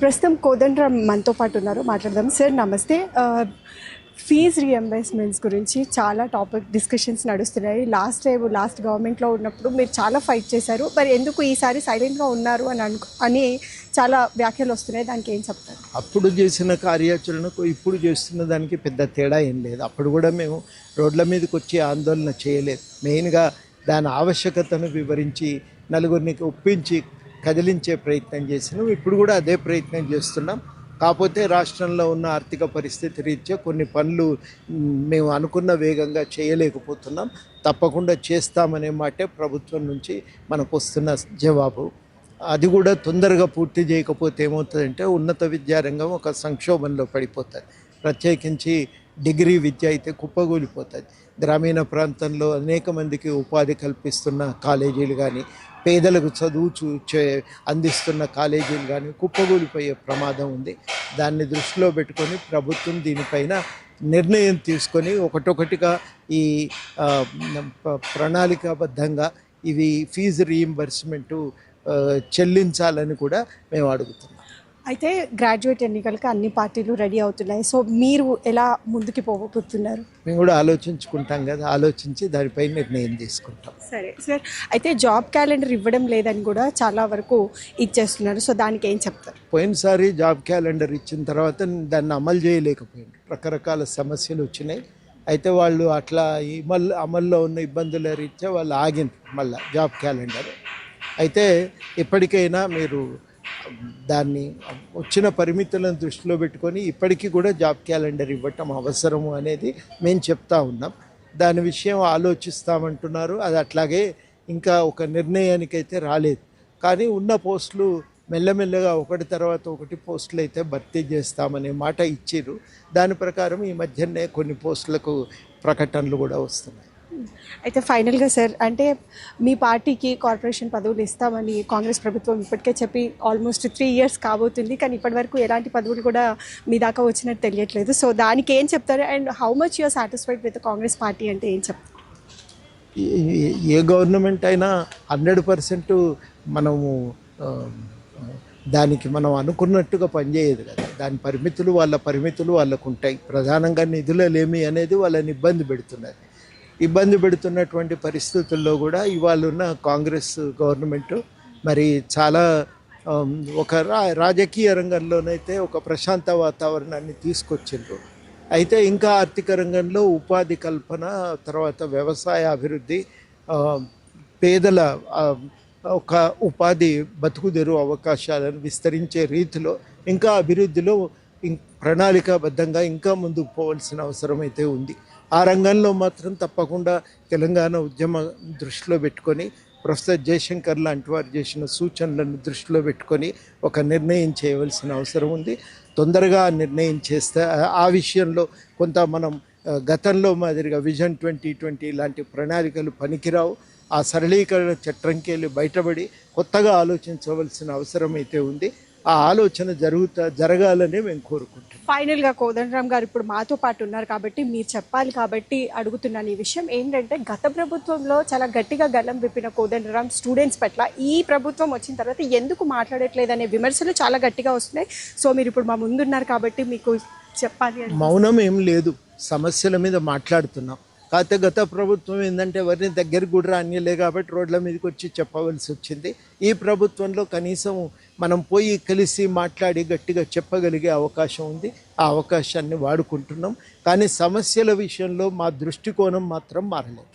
ప్రస్తుతం కోదండరామ్ మనతో పాటు ఉన్నారు, మాట్లాడదాం. సార్ నమస్తే. ఫీజ్ రీఎంబర్స్మెంట్స్ గురించి చాలా టాపిక్ డిస్కషన్స్ నడుస్తున్నాయి. లాస్ట్ గవర్నమెంట్లో ఉన్నప్పుడు మీరు చాలా ఫైట్ చేశారు, మరి ఎందుకు ఈసారి సైలెంట్గా ఉన్నారు అని చాలా వ్యాఖ్యలు వస్తున్నాయి. దానికి ఏం చెప్తారు? అప్పుడు చేసిన కార్యాచరణకు ఇప్పుడు చేస్తున్న దానికి పెద్ద తేడా ఏం లేదు. అప్పుడు కూడా మేము రోడ్ల మీదకి వచ్చి ఆందోళన చేయలేదు. మెయిన్గా దాని ఆవశ్యకతను వివరించి నలుగురిని ఒప్పించి కదిలించే ప్రయత్నం చేసినాం. ఇప్పుడు కూడా అదే ప్రయత్నం చేస్తున్నాం. కాకపోతే రాష్ట్రంలో ఉన్న ఆర్థిక పరిస్థితి రీత్యా కొన్ని పనులు మేము అనుకున్న వేగంగా చేయలేకపోతున్నాం. తప్పకుండా చేస్తామనే మాటే ప్రభుత్వం నుంచి మనకు వస్తున్న జవాబు. అది కూడా తొందరగా పూర్తి చేయకపోతే ఏమవుతుందంటే ఉన్నత విద్యారంగం ఒక సంక్షోభంలో పడిపోతుంది. ప్రత్యేకించి డిగ్రీ విద్య అయితే కుప్పగూలిపోతుంది. గ్రామీణ ప్రాంతంలో అనేక మందికి ఉపాధి కల్పిస్తున్న కాలేజీలు కానీ, పేదలకు చదువు అందిస్తున్న కాలేజీలు కానీ కుప్పగూలిపోయే ప్రమాదం ఉంది. దాన్ని దృష్టిలో పెట్టుకొని ప్రభుత్వం దీనిపైన నిర్ణయం తీసుకొని ఒకటొకటిగా ఈ ప్రణాళికాబద్ధంగా ఇవి ఫీజు రీయింబర్స్మెంటు చెల్లించాలని కూడా మేము అడుగుతున్నాం. అయితే గ్రాడ్యుయేట్ ఎన్నికలకి అన్ని పార్టీలు రెడీ అవుతున్నాయి. సో మీరు ఎలా ముందుకు పోబోతున్నారు? మేము కూడా ఆలోచించుకుంటాం కదా, ఆలోచించి దానిపై నిర్ణయం తీసుకుంటాం. సరే సార్, అయితే జాబ్ క్యాలెండర్ ఇవ్వడం లేదని కూడా చాలా వరకు ఇచ్చేస్తున్నారు. సో దానికి ఏం చెప్తారు? పోయినసారి జాబ్ క్యాలెండర్ ఇచ్చిన తర్వాత దాన్ని అమలు చేయలేకపోయింది. రకరకాల సమస్యలు వచ్చినాయి. అయితే వాళ్ళు అట్లా అమల్లో ఉన్న ఇబ్బందుల రీత్యా వాళ్ళు ఆగింది మళ్ళీ జాబ్ క్యాలెండర్. అయితే ఇప్పటికైనా మీరు దాన్ని వచ్చిన పరిమితులను దృష్టిలో పెట్టుకొని ఇప్పటికీ కూడా జాబ్ క్యాలెండర్ ఇవ్వటం అవసరము అనేది మేము చెప్తా ఉన్నాం. దాని విషయం ఆలోచిస్తామంటున్నారు. అది అట్లాగే ఇంకా ఒక నిర్ణయానికైతే రాలేదు. కానీ ఉన్న పోస్టులు మెల్లమెల్లగా ఒకటి తర్వాత ఒకటి పోస్టులు అయితే భర్తీ చేస్తామనే మాట ఇచ్చిర్రు. దాని ప్రకారం ఈ మధ్యనే కొన్ని పోస్టులకు ప్రకటనలు కూడా వస్తున్నాయి. అయితే ఫైనల్గా సార్, అంటే మీ పార్టీకి కార్పొరేషన్ పదవులు ఇస్తామని కాంగ్రెస్ ప్రభుత్వం ఇప్పటికే చెప్పి ఆల్మోస్ట్ 3 years కాబోతుంది, కానీ ఇప్పటివరకు ఎలాంటి పదవులు కూడా మీ దాకా వచ్చినట్టు తెలియట్లేదు. సో దానికి ఏం చెప్తారు? And how much you are satisfied with Congress party అంటే ఏం చెప్తారు? ఏ గవర్నమెంట్ అయినా 100% మనము దానికి మనం అనుకున్నట్టుగా పనిచేయదు కదా. దాని పరిమితులు వాళ్ళకు ఉంటాయి. ప్రధానంగా నిధులలేమి అనేది వాళ్ళని ఇబ్బంది పెడుతున్నటువంటి పరిస్థితుల్లో కూడా ఇవాళ ఉన్న కాంగ్రెస్ గవర్నమెంట్ మరి చాలా ఒక రాజకీయ రంగంలోనైతే ఒక ప్రశాంత వాతావరణాన్ని తీసుకొచ్చిండ్రు. అయితే ఇంకా ఆర్థిక రంగంలో ఉపాధి కల్పన, తర్వాత వ్యవసాయ అభివృద్ధి, పేదల ఒక ఉపాధి బతుకుదెరువు అవకాశాలను విస్తరించే రీతిలో ఇంకా అభివృద్ధిలో ప్రణాళికాబద్ధంగా ఇంకా ముందుకు పోవాల్సిన అవసరం అయితే ఉంది. ఆ రంగంలో మాత్రం తప్పకుండా తెలంగాణ ఉద్యమ దృష్టిలో పెట్టుకొని ప్రొఫెసర్ జయశంకర్ లాంటి వారు చేసిన సూచనలను దృష్టిలో పెట్టుకొని ఒక నిర్ణయం చేయవలసిన అవసరం ఉంది. తొందరగా నిర్ణయం చేస్తే ఆ విషయంలో కొంత మనం గతంలో మాదిరిగా విజన్ 2020 లాంటి ప్రణాళికలు పనికిరావు. ఆ సరళీకరణ చట్రంకెళ్ళి బయటపడి కొత్తగా ఆలోచించవలసిన అవసరం అయితే ఉంది. ఆ ఆలోచన జరగాలని మేము కోరుకుంటున్నాం. ఫైనల్గా కోదండరామ్ గారు ఇప్పుడు మాతో పాటు ఉన్నారు కాబట్టి మీరు చెప్పాలి కాబట్టి అడుగుతున్నాను ఈ విషయం. ఏంటంటే గత ప్రభుత్వంలో చాలా గట్టిగా గల్లం విప్పిన కోదండరామ్ స్టూడెంట్స్ పట్ల ఈ ప్రభుత్వం వచ్చిన తర్వాత ఎందుకు మాట్లాడట్లేదు అనే విమర్శలు చాలా గట్టిగా వస్తున్నాయి. సో మీరు ఇప్పుడు మా ముందున్నారు కాబట్టి మీకు చెప్పాలి. మౌనం ఏం లేదు, సమస్యల మీద మాట్లాడుతున్నాం. కాకపోతే గత ప్రభుత్వం ఏంటంటే ఎవరిని దగ్గరికి కూడా రానియలే కాబట్టి రోడ్ల మీదకి వచ్చి చెప్పవలసి వచ్చింది. ఈ ప్రభుత్వంలో కనీసం మనం పోయి కలిసి మాట్లాడి గట్టిగా చెప్పగలిగే అవకాశం ఉంది. ఆ అవకాశాన్ని వాడుకుంటున్నాం. కానీ సమస్యల విషయంలో మా దృష్టికోణం మాత్రం మారలేదు.